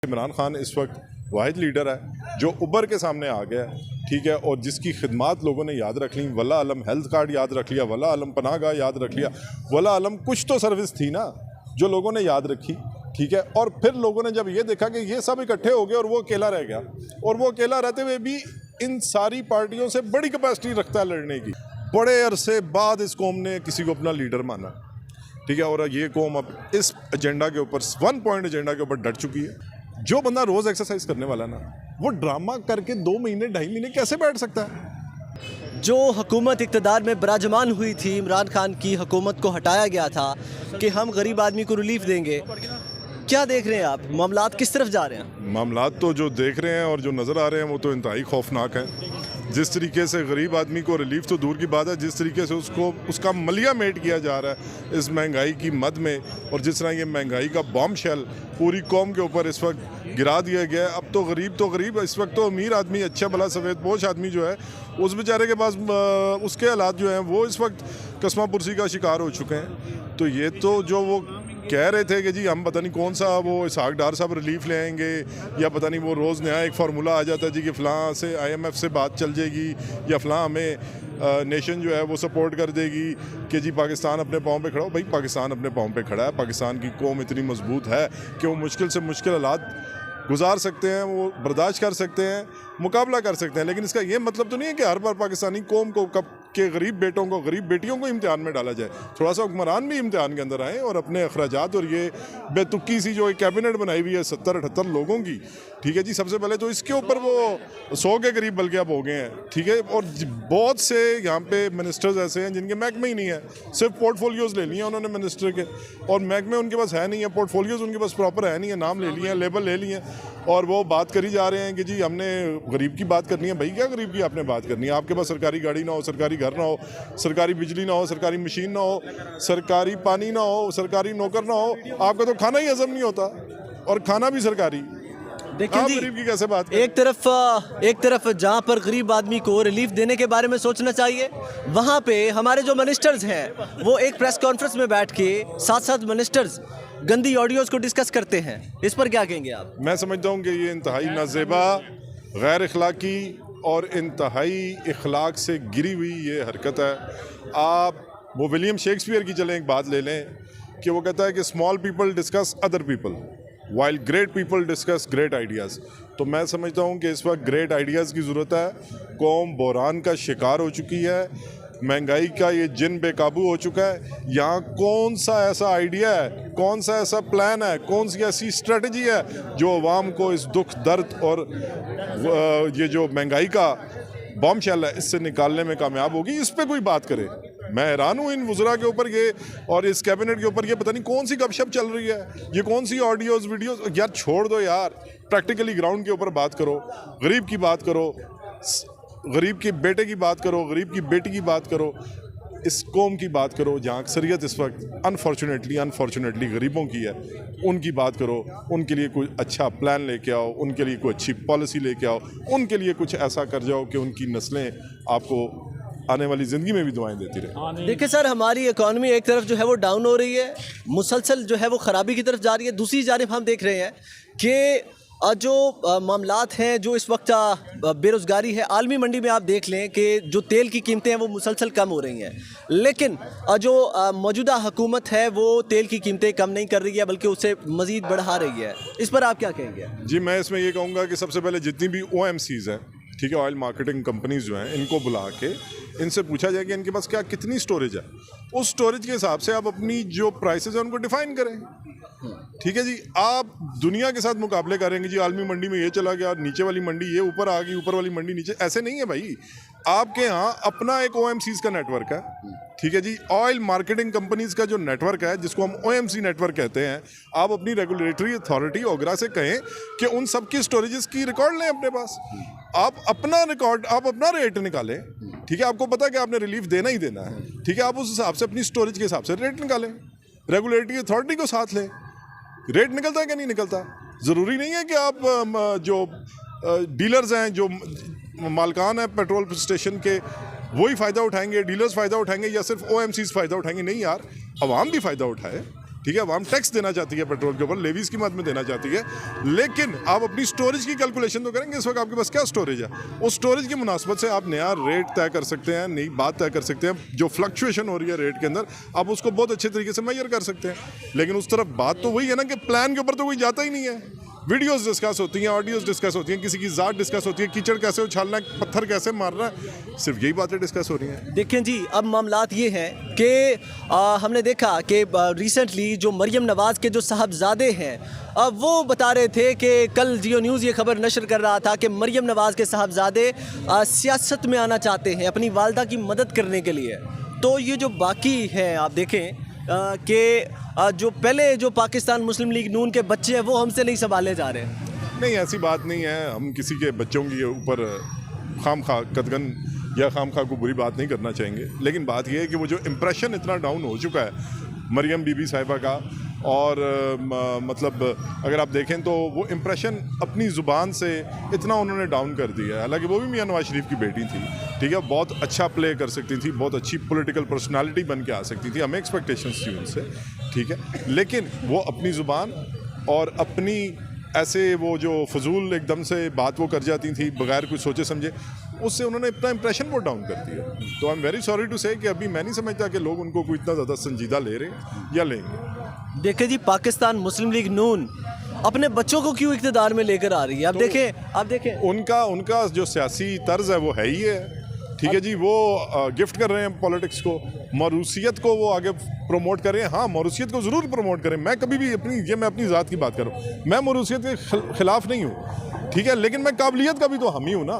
इमरान खान इस वक्त वाहिद लीडर है जो उबर के सामने आ गया है, ठीक है, और जिसकी खिदमात लोगों ने याद रख ली। वल्लाह आलम हेल्थ कार्ड याद रख लिया, वल्लाह आलम पनाहगाह याद रख लिया, वल्लाह आलम कुछ तो सर्विस थी ना जो लोगों ने याद रखी, ठीक है। और फिर लोगों ने जब ये देखा कि ये सब इकट्ठे हो गए और वो अकेला रह गया, और वो अकेला रहते हुए भी इन सारी पार्टियों से बड़ी कैपेसिटी रखता है लड़ने की, बड़े अरसे बाद इस कौम ने किसी को अपना लीडर माना, ठीक है। और ये कौम अब इस एजेंडा के ऊपर, 1 पॉइंट एजेंडा के ऊपर डट चुकी है। जो बंदा रोज़ एक्सरसाइज करने वाला ना, वो ड्रामा करके 2 महीने 2.5 महीने कैसे बैठ सकता है। जो हुकूमत इक़्तिदार में विराजमान हुई थी, इमरान खान की हुकूमत को हटाया गया था कि हम गरीब आदमी को रिलीफ देंगे, क्या देख रहे हैं आप? मामलात किस तरफ जा रहे हैं? मामलात तो जो देख रहे हैं और जो नज़र आ रहे हैं वो तो इंतहाई खौफनाक है। जिस तरीके से गरीब आदमी को रिलीफ तो दूर की बात है, जिस तरीके से उसका मलिया मेट किया जा रहा है इस महंगाई की मद में, और जिस तरह ये महंगाई का बॉम्ब शेल पूरी कौम के ऊपर इस वक्त गिरा दिया गया है। अब तो गरीब इस वक्त तो अमीर आदमी, अच्छा भला सफ़ेद पोश आदमी जो है, उस बेचारे के पास उसके हालात जो हैं वो इस वक्त कस्मा पुरसी का शिकार हो चुके हैं। तो ये तो जो वो कह रहे थे कि जी हम पता नहीं कौन सा वो इसहाक डार साहब रिलीफ ले आएंगे, या पता नहीं वो रोज़ नया एक फार्मूला आ जाता है जी कि फ़लाँ से IMF से बात चल जाएगी, या फ़लाँ हमें नेशन जो है वो सपोर्ट कर देगी कि जी पाकिस्तान अपने पाँव पे खड़ा हो। भाई पाकिस्तान अपने पाँव पे खड़ा है, पाकिस्तान की कौम इतनी मजबूत है कि वो मुश्किल से मुश्किल हालात गुजार सकते हैं, वो बर्दाश्त कर सकते हैं, मुकाबला कर सकते हैं। लेकिन इसका ये मतलब तो नहीं है कि हर बार पाकिस्तानी कौम को के गरीब बेटों को, गरीब बेटियों को इम्तिहान में डाला जाए। थोड़ा सा हुक्मरान भी इम्तिहान के अंदर आए और अपने अखराजात, और ये बेतुकी सी जो एक कैबिनेट बनाई हुई है 70-78 लोगों की, ठीक है जी, सबसे पहले तो इसके ऊपर वो 100 के करीब बल्कि अब हो गए हैं, ठीक है। और बहुत से यहाँ पे मिनिस्टर्स ऐसे हैं जिनके महकमे ही नहीं है, सिर्फ पोर्टफोलियोज़ ले लिए उन्होंने मिनिस्टर के, और महकमे उनके पास है नहीं है, पोर्टफोलियोज़ उनके पास प्रॉपर है नहीं है, नाम ले लिए हैं, लेबल ले लिए हैं, और वो बात करी जा रहे हैं कि जी हमने गरीब की बात करनी है। भाई क्या गरीब की आपने बात करनी है? आपके पास सरकारी गाड़ी ना हो, सरकारी घर ना हो, सरकारी बिजली ना हो, सरकारी मशीन ना हो, सरकारी पानी ना हो, सरकारी नौकर ना हो, आपका तो खाना ही हजम नहीं होता, और खाना भी सरकारी। देखिए जी, गरीब की कैसे बात एक तरफ जहां पर गरीब आदमी को रिलीफ देने के बारे में सोचना चाहिए, वहां पे हमारे जो मिनिस्टर्स हैं वो एक प्रेस कॉन्फ्रेंस में बैठ के 7 मिनिस्टर्स गंदी ऑडियोज को डिस्कस करते हैं। इस पर क्या कहेंगे आप? मैं समझता हूँ कि ये इंतहाई नाज़ेबा, गैर अखलाकी और इंतहाई इखलाक से गिरी हुई ये हरकत है। आप वो विलियम शेक्सपियर की चलें एक बात ले लें कि वो कहता है कि small people discuss other people while great people discuss great ideas. तो मैं समझता हूँ कि इस वक्त ग्रेट आइडियाज़ की ज़रूरत है। कौम बहरान का शिकार हो चुकी है, महंगाई का ये जिन बेकाबू हो चुका है। यहाँ कौन सा ऐसा आइडिया है, कौन सा ऐसा प्लान है, कौन सी ऐसी स्ट्रेटजी है जो अवाम को इस दुख दर्द और ये जो महंगाई का बॉम्ब शेल है इससे निकालने में कामयाब होगी? इस पर कोई बात करे। मैं हैरान हूँ इन वज़रा के ऊपर ये, और इस कैबिनेट के ऊपर ये पता नहीं कौन सी गपशप चल रही है, ये कौन सी ऑडियोज़ वीडियोज़। यार छोड़ दो यार, प्रैक्टिकली ग्राउंड के ऊपर बात करो, गरीब की बात करो, गरीब के बेटे की बात करो, गरीब की बेटी की बात करो, इस कौम की बात करो जहाँ अक्सरियत इस वक्त अनफॉर्चुनेटली गरीबों की है, उनकी बात करो। उनके लिए कोई अच्छा प्लान लेके आओ, उनके लिए कोई अच्छी पॉलिसी लेके आओ, उनके लिए कुछ ऐसा कर जाओ कि उनकी नस्लें आपको आने वाली ज़िंदगी में भी दुआएं देती रहे। देखिए सर, हमारी इकॉनमी एक तरफ जो है वो डाउन हो रही है, मुसलसल जो है वो ख़राबी की तरफ जा रही है। दूसरी जानिब हम देख रहे हैं कि जो मामलात हैं, जो इस वक्त बेरोज़गारी है, आलमी मंडी में आप देख लें कि जो तेल की कीमतें हैं वो मुसलसल कम हो रही हैं, लेकिन जो मौजूदा हुकूमत है वो तेल की कीमतें कम नहीं कर रही है बल्कि उसे मज़ीद बढ़ा रही है। इस पर आप क्या कहेंगे? जी मैं इसमें ये कहूँगा कि सबसे पहले जितनी भी OMCs हैं, ठीक है, ऑयल मार्केटिंग कंपनीज जो हैं, इनको बुला के इनसे पूछा जाए कि इनके पास क्या कितनी स्टोरेज है। उस स्टोरेज के हिसाब से आप अपनी जो प्राइसेस हैं उनको डिफाइन करें, ठीक है जी। आप दुनिया के साथ मुकाबले करेंगे जी, आलमी मंडी में ये चला गया, नीचे वाली मंडी ये ऊपर आ गई, ऊपर वाली मंडी नीचे, ऐसे नहीं है भाई। आपके यहाँ अपना एक OMCs का नेटवर्क है, ठीक है जी। ऑयल मार्केटिंग कंपनीज का जो नेटवर्क है, जिसको हम OMC नेटवर्क कहते हैं, आप अपनी रेगुलेटरी अथॉरिटी ओगरा से कहें कि उन सब की स्टोरेजेस की रिकॉर्ड लें अपने पास। आप अपना रिकॉर्ड, आप अपना रेट निकालें, ठीक है। आपको पता है कि आपने रिलीफ देना ही देना है, ठीक है। आप उस हिसाब से अपनी स्टोरेज के हिसाब से रेट निकालें, रेगुलेटरी अथॉरिटी को साथ लें। रेट निकलता है कि नहीं निकलता? ज़रूरी नहीं है कि आप जो डीलर्स हैं, जो मालकान हैं पेट्रोल स्टेशन के, वही फ़ायदा उठाएंगे, डीलर्स फ़ायदा उठाएंगे, या सिर्फ OMCs फ़ायदा उठाएंगे? नहीं यार, अवाम भी फ़ायदा उठाए। ठीक है, आवाम टैक्स देना चाहती है पेट्रोल के ऊपर, लेवीज की मद में देना चाहती है, लेकिन आप अपनी स्टोरेज की कैलकुलेशन तो करेंगे। इस वक्त आपके पास क्या स्टोरेज है, उस स्टोरेज की मुनासबत से आप नया रेट तय कर सकते हैं, नई बात तय कर सकते हैं। जो फ्लक्चुएशन हो रही है रेट के अंदर, आप उसको बहुत अच्छे तरीके से मेजर कर सकते हैं। लेकिन उस तरफ बात तो वही है ना कि प्लान के ऊपर तो कोई जाता ही नहीं है। वीडियोस डिस्कस होती हैं, ऑडियोज डिस्कस होती हैं, किसी की ज़ात डिस्कस होती है, कीचड़ कैसे उछालना है, पत्थर कैसे मारना है, सिर्फ यही बातें डिस्कस हो रही हैं। देखें जी, अब मामलात ये हैं कि हमने देखा कि रिसेंटली जो मरियम नवाज़ के जो साहबजादे हैं, वो बता रहे थे कि कल जियो न्यूज़ ये खबर नशर कर रहा था कि मरियम नवाज़ के साहबजादे सियासत में आना चाहते हैं अपनी वालदा की मदद करने के लिए। तो ये जो बाकी हैं, आप देखें कि जो पहले जो पाकिस्तान मुस्लिम लीग नून के बच्चे हैं वो हमसे नहीं संभाले जा रहे। नहीं, ऐसी बात नहीं है। हम किसी के बच्चों के ऊपर खाम खा कदगन या खाम खा को बुरी बात नहीं करना चाहेंगे, लेकिन बात यह है कि वो जो इम्प्रेशन इतना डाउन हो चुका है मरियम बीबी साहिबा का, और मतलब अगर आप देखें तो वो इम्प्रेशन अपनी ज़ुबान से इतना उन्होंने डाउन कर दिया है। हालांकि वो भी मियां नवाज शरीफ की बेटी थी, ठीक है, बहुत अच्छा प्ले कर सकती थी, बहुत अच्छी पॉलिटिकल पर्सनालिटी बन के आ सकती थी, हमें एक्सपेक्टेशंस थी उनसे, ठीक है, लेकिन वो अपनी ज़ुबान और अपनी ऐसे वो जो फजूल एकदम से बात वो कर जाती थी बगैर कुछ सोचे समझे, उससे उन्होंने इतना इंप्रेशन बहुत डाउन कर दिया। तो I am very sorry to say कि अभी मैं नहीं समझता कि लोग उनको कोई इतना ज़्यादा संजीदा ले रहे हैं या लेंगे। देखें जी, पाकिस्तान मुस्लिम लीग नून अपने बच्चों को क्यों इक़्तिदार में लेकर आ रही है? आप देखें उनका जो सियासी तर्ज है वो है ही है, ठीक है जी। वो गिफ्ट कर रहे हैं पॉलिटिक्स को, मौरूसियत को वो आगे प्रमोट कर रहे हैं। हाँ, मौरूसियत को ज़रूर प्रमोट करें। मैं कभी भी मैं अपनी ज़ात की बात कर रहा हूँ, मैं मौरूसियत के खिलाफ नहीं हूँ, ठीक है, लेकिन मैं काबिलियत का भी तो हम ही हूँ ना।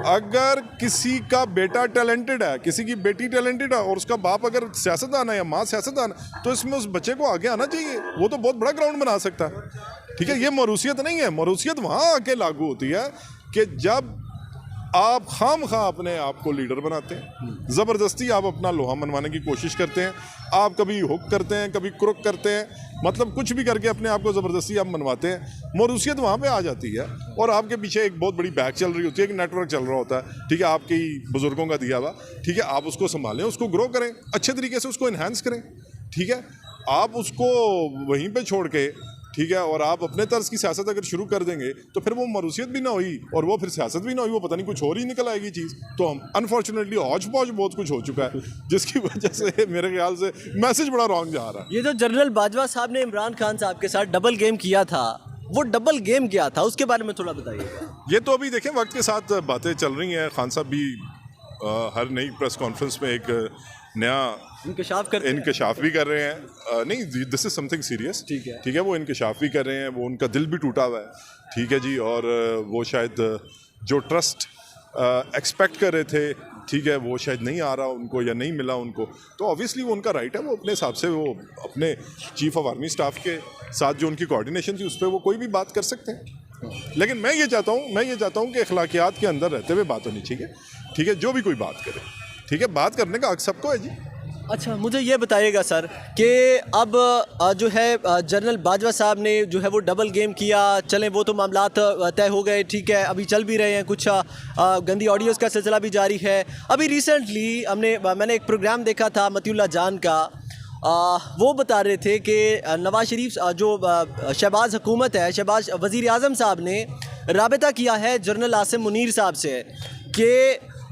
अगर किसी का बेटा टैलेंटेड है, किसी की बेटी टैलेंटेड है, और उसका बाप अगर सियासतदान है या माँ सियासतदान है, तो इसमें उस बच्चे को आगे आना चाहिए। वो तो बहुत बड़ा ग्राउंड बना सकता है, ठीक है। ये मौरूसियत नहीं है। मौरूसियत वहाँ आके लागू होती है कि जब आप खाम खा अपने आप को लीडर बनाते हैं, ज़बरदस्ती आप अपना लोहा मनवाने की कोशिश करते हैं, आप कभी हुक करते हैं, कभी क्रुक करते हैं, मतलब कुछ भी करके अपने आप को ज़बरदस्ती आप मनवाते हैं। मौरूसियत वहाँ पे आ जाती है, और आपके पीछे एक बहुत बड़ी बैक चल रही होती है, एक नेटवर्क चल रहा होता है, ठीक है, आपके बुज़ुर्गों का दिया हुआ, ठीक है। आप उसको संभालें, उसको ग्रो करें, अच्छे तरीके से उसको इन्हांस करें, ठीक है। आप उसको वहीं पर छोड़ के, ठीक है, और आप अपने तर्ज की सियासत अगर शुरू कर देंगे तो फिर वो मरूसियत भी ना हुई और वो फिर सियासत भी ना हुई, वो पता नहीं कुछ और ही निकल आएगी चीज़। तो हम अनफॉर्चुनेटली हौच पौच बहुत कुछ हो चुका है, जिसकी वजह से मेरे ख्याल से मैसेज बड़ा रॉन्ग जा रहा है। ये जो जनरल बाजवा साहब ने इमरान खान साहब के साथ डबल गेम किया था, वो डबल गेम क्या था, उसके बारे में थोड़ा बताइए। ये तो अभी देखें वक्त के साथ बातें चल रही हैं। खान साहब भी हर नई प्रेस कॉन्फ्रेंस में एक नया इंकशाफ भी कर रहे हैं। नहीं, दिस इज़ समथिंग सीरियस, ठीक है। वो इंकशाफ भी कर रहे हैं, वो उनका दिल भी टूटा हुआ है, ठीक है जी। और वो शायद जो ट्रस्ट एक्सपेक्ट कर रहे थे, ठीक है, वो शायद नहीं आ रहा उनको या नहीं मिला उनको। तो ऑब्वियसली वो उनका राइट है, वो अपने हिसाब से वो अपने चीफ ऑफ आर्मी स्टाफ के साथ जो उनकी कोऑर्डिनेशन थी उस पर वो कोई भी बात कर सकते हैं। लेकिन मैं ये चाहता हूँ कि अखलाकियात के अंदर रहते हुए बात होनी चाहिए, ठीक है। जो भी कोई बात करे, ठीक है, बात करने का हक सबको है जी। अच्छा, मुझे ये बताइएगा सर कि अब जो है जनरल बाजवा साहब ने जो है वो डबल गेम किया, चलें वो तो मामलात तय हो गए, ठीक है, अभी चल भी रहे हैं, कुछ गंदी ऑडियोज़ का सिलसिला भी जारी है। अभी रिसेंटली मैंने एक प्रोग्राम देखा था मतियुल्लाह जान का, वो बता रहे थे कि नवाज शरीफ जो शहबाज हुकूमत है, शहबाज वज़ीर आज़म साहब ने राबिता किया है जनरल आसिम मुनीर साहब से कि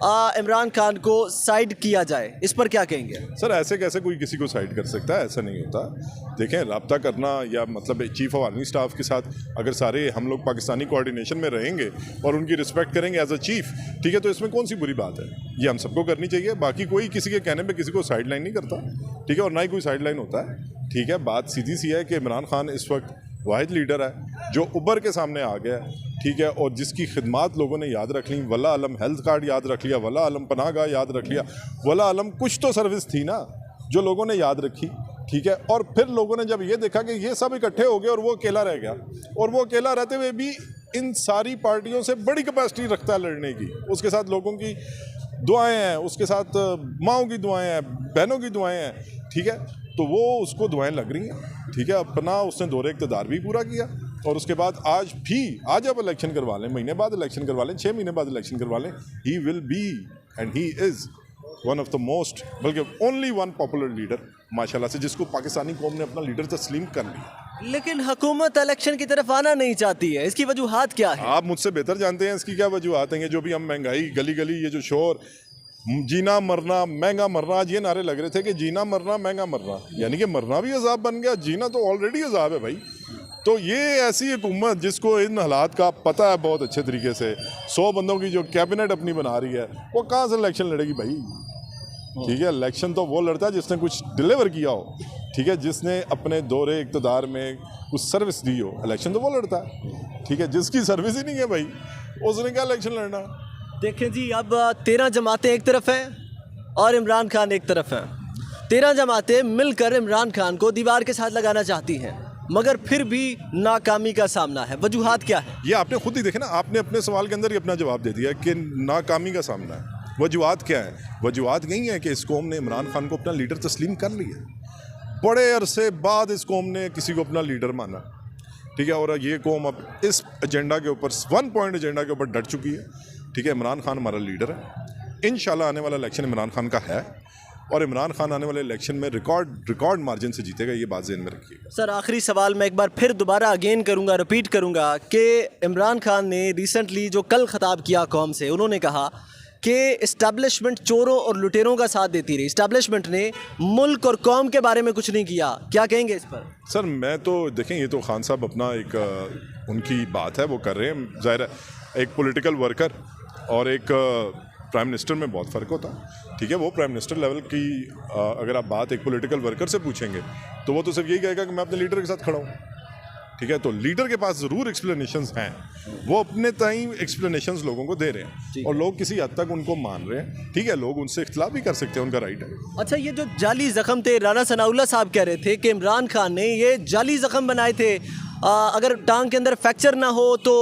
इमरान खान को साइड किया जाए। इस पर क्या कहेंगे सर? ऐसे कैसे कोई किसी को साइड कर सकता है? ऐसा नहीं होता। देखें, रब्ता करना या मतलब चीफ ऑफ आर्मी स्टाफ के साथ अगर सारे हम लोग पाकिस्तानी कोऑर्डिनेशन में रहेंगे और उनकी रिस्पेक्ट करेंगे एज अ चीफ, ठीक है, तो इसमें कौन सी बुरी बात है? ये हम सबको करनी चाहिए। बाकी कोई किसी के कहने पे किसी को साइड लाइन नहीं करता, ठीक है, और ना ही कोई साइड लाइन होता है, ठीक है। बात सीधी सी है कि इमरान खान इस वक्त वाहिद लीडर है जो उभर के सामने आ गया है, ठीक है, और जिसकी खिदमात लोगों ने याद रख ली। वला आलम हेल्थ कार्ड याद रख लिया, वला आलम पनाहगाह याद रख लिया, वला आलम कुछ तो सर्विस थी ना जो लोगों ने याद रखी, ठीक है। और फिर लोगों ने जब ये देखा कि ये सब इकट्ठे हो गए और वो अकेला रह गया, और वो अकेला रहते हुए भी इन सारी पार्टियों से बड़ी कैपेसिटी रखता है लड़ने की, उसके साथ लोगों की दुआएँ हैं, उसके साथ माँओं की दुआएँ हैं, बहनों की दुआएँ हैं, ठीक है, तो वो उसको दुआएं लग रही हैं, ठीक है। अपना उसने दौरे इक़्तिदार भी पूरा किया, और उसके बाद आज अब इलेक्शन करवा लें, महीने बाद इलेक्शन करवा लें, 6 महीने बाद इलेक्शन करवा लें, he will be and he is one of the most, बल्कि ओनली वन पॉपुलर लीडर माशाल्लाह से, जिसको पाकिस्तानी कौम ने अपना लीडर तस्लीम कर लिया। लेकिन हुकूमत इलेक्शन की तरफ आना नहीं चाहती है, इसकी वजूहात क्या है? आप मुझसे बेहतर जानते हैं इसकी क्या वजूहत हैं। जो भी हम महंगाई, गली गली ये जो शोर, जीना मरना महंगा मरना, आज ये नारे लग रहे थे कि जीना मरना महंगा मरना, यानी कि मरना भी अजाब बन गया, जीना तो ऑलरेडी अजाब है भाई। तो ये ऐसी हुकूमत जिसको इन हालात का पता है बहुत अच्छे तरीके से, 100 बंदों की जो कैबिनेट अपनी बना रही है, वो कहाँ से इलेक्शन लड़ेगी भाई? ठीक है, इलेक्शन तो वो लड़ता है जिसने कुछ डिलीवर किया हो, ठीक है, जिसने अपने दौरे इक़्तिदार में कुछ सर्विस दी हो। इलेक्शन तो वो लड़ता है, ठीक है, जिसकी सर्विस ही नहीं है भाई, उसने क्या इलेक्शन लड़ना? देखें जी, अब 13 जमातें एक तरफ हैं और इमरान खान एक तरफ हैं। 13 जमातें मिलकर इमरान खान को दीवार के साथ लगाना चाहती हैं, मगर फिर भी नाकामी का सामना है। वजूहात क्या है? ये आपने खुद ही देखे ना, आपने अपने सवाल के अंदर ही अपना जवाब दे दिया कि नाकामी का सामना है। वजूहात क्या है? वजूहात यही है कि इस कौम ने इमरान खान को अपना लीडर तस्लीम कर लिया। बड़े अरसे बाद इस कौम ने किसी को अपना लीडर माना, ठीक है, और ये कौम अब इस एजेंडा के ऊपर, 1 पॉइंट एजेंडा के ऊपर डट चुकी है, ठीक है। इमरान खान हमारा लीडर है, इंशाल्लाह आने वाला इलेक्शन इमरान खान का है, और इमरान खान आने वाले इलेक्शन में रिकॉर्ड मार्जिन से जीतेगा, ये बात ज़हन में रखिएगा। सर, आखिरी सवाल मैं एक बार फिर दोबारा अगेन करूंगा, रिपीट करूंगा कि इमरान खान ने रिसेंटली जो कल खिताब किया कौम से, उन्होंने कहा कि इस्टेब्लिशमेंट चोरों और लुटेरों का साथ देती रही, इस्टेब्लिशमेंट ने मुल्क और कौम के बारे में कुछ नहीं किया। क्या कहेंगे इस पर? सर मैं तो देखें, ये तो खान साहब अपना एक उनकी बात है, वो कर रहे हैं। ज़ाहिर है एक पॉलिटिकल वर्कर और एक प्राइम मिनिस्टर में बहुत फ़र्क होता है, ठीक है। वो प्राइम मिनिस्टर लेवल की अगर आप बात एक पॉलिटिकल वर्कर से पूछेंगे तो वो तो सिर्फ यही कहेगा कि मैं अपने लीडर के साथ खड़ा हूँ, ठीक है। तो लीडर के पास ज़रूर एक्सप्लेनेशंस हैं, वो अपने ताई एक्सप्लेनेशंस लोगों को दे रहे हैं, और लोग किसी हद तक उनको मान रहे हैं, ठीक है। लोग उनसे इख्तिलाफ भी कर सकते हैं, उनका राइट है। अच्छा, ये जो जाली ज़ख्म थे, राना सनाउल्लाह साहब कह रहे थे कि इमरान खान ने ये जाली ज़ख्म बनाए थे, अगर टांग के अंदर फ्रैक्चर ना हो तो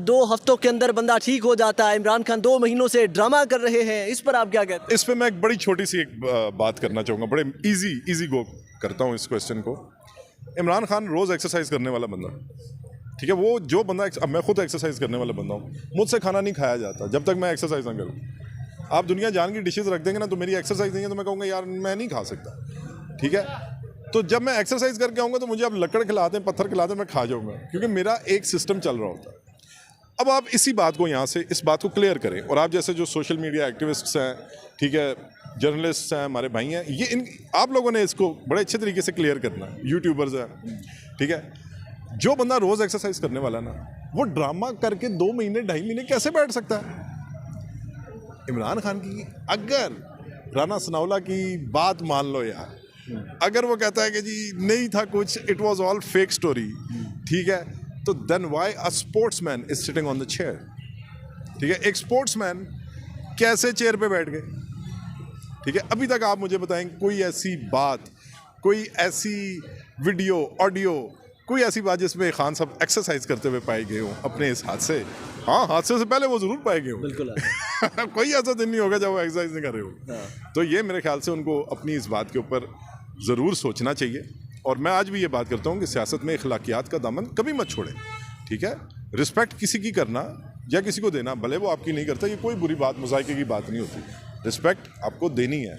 2 हफ्तों के अंदर बंदा ठीक हो जाता है। इमरान खान 2 महीनों से ड्रामा कर रहे हैं, इस पर आप क्या कहते हैं? इस पर मैं एक बड़ी छोटी सी एक बात करना चाहूँगा, बड़े इजी गो करता हूँ इस क्वेश्चन को। इमरान खान रोज़ एक्सरसाइज करने वाला बंदा, ठीक है। वो जो बंदा, अब मैं खुद एक्सरसाइज करने वाला बंदा हूँ, मुझसे खाना नहीं खाया जाता जब तक मैं एक्सरसाइज ना करूँ। आप दुनिया जान की डिशेज़ रख देंगे ना, तो मेरी एक्सरसाइज नहीं है तो मैं कहूँगा यार मैं नहीं खा सकता, ठीक है। तो जब मैं एक्सरसाइज करके आऊँगा तो मुझे आप लकड़ खिलाते हैं, पत्थर खिलाते हैं, मैं खा जाऊँगा, क्योंकि मेरा एक सिस्टम चल रहा होता है। अब आप इसी बात को यहाँ से, इस बात को क्लियर करें, और आप जैसे जो सोशल मीडिया एक्टिविस्ट्स हैं, ठीक है, जर्नलिस्ट हैं, हमारे भाई हैं, ये आप लोगों ने इसको बड़े अच्छे तरीके से क्लियर करना है। यूट्यूबर्स हैं, ठीक है। जो बंदा रोज़ एक्सरसाइज करने वाला ना, वो ड्रामा करके 2 महीने 2.5 महीने कैसे बैठ सकता है? इमरान खान की, अगर राना सनाउल्लाह की बात मान लो यार, अगर वो कहता है कि जी नहीं था कुछ, it was all fake story, ठीक है, तो then why a sportsman is sitting on the chair, ठीक है। एक स्पोर्ट्समैन कैसे चेयर पे बैठ गए, ठीक है। अभी तक आप मुझे बताएं कोई ऐसी बात, कोई ऐसी वीडियो, ऑडियो, कोई ऐसी बात जिसमें खान साहब एक्सरसाइज करते हुए पाए गए हों अपने इस हादसे? हाँ, हादसे से पहले वो ज़रूर पाए गए हों, बिल्कुल। कोई ऐसा दिन नहीं होगा जब वो एक्सरसाइज नहीं कर रहे हो। तो ये मेरे ख्याल से उनको अपनी इस बात के ऊपर ज़रूर सोचना चाहिए। और मैं आज भी ये बात करता हूँ कि सियासत में अखलाकियात का दामन कभी मत छोड़ें, ठीक है। रिस्पेक्ट किसी की करना या किसी को देना, भले वो आपकी नहीं करता, ये कोई बुरी बात, मुज़ाहिके की बात नहीं होती। रिस्पेक्ट आपको देनी है,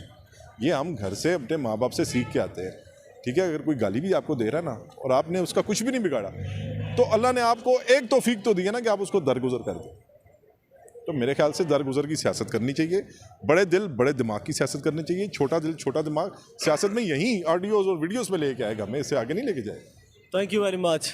ये हम घर से अपने माँ बाप से सीख के आते हैं, ठीक है। अगर कोई गाली भी आपको दे रहा है ना, और आपने उसका कुछ भी नहीं बिगाड़ा, तो अल्लाह ने आपको एक तौफीक तो दी है ना कि आप उसको दरगुजर कर दें। तो मेरे ख्याल से दरगुजर की सियासत करनी चाहिए, बड़े दिल बड़े दिमाग की सियासत करनी चाहिए। छोटा दिल छोटा दिमाग सियासत में यहीं ऑडियोज़ और वीडियोज़ में लेके आएगा, मैं इसे आगे नहीं लेके जाएगा। Thank you very much.